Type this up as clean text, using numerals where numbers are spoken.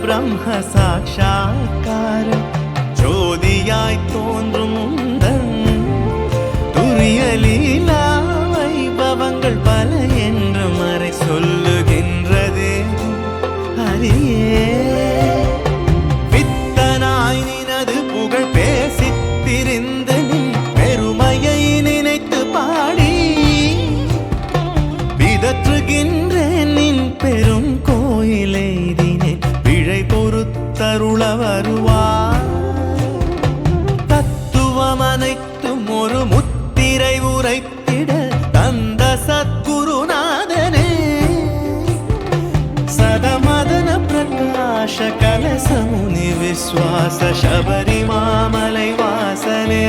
பிரம்ம சாட்சா்காரம் ஜோதியாய் தோன்றும் முந்தன் துரிய லீலா வைபவங்கள் பல என்று மறை சொல்லுகின்றதே ஹரியே. வித்தனாய் நினது புகழ் பேசித் திரிந்த நின் பெருமையை நினைத்து பாடி பிதற்றுகின்றேன் நின் பெரும் கோயிலை தினேன் பிழை பொறுத்தருள வருவார். தத்துவம் அனைத்தும் ஒரு முத்திரை உரைத்திட தந்த சத்குருநாதனே சதமதன பிரகாஷ கலசமுனி விஸ்வாச சபரிமாமலை வாசனே.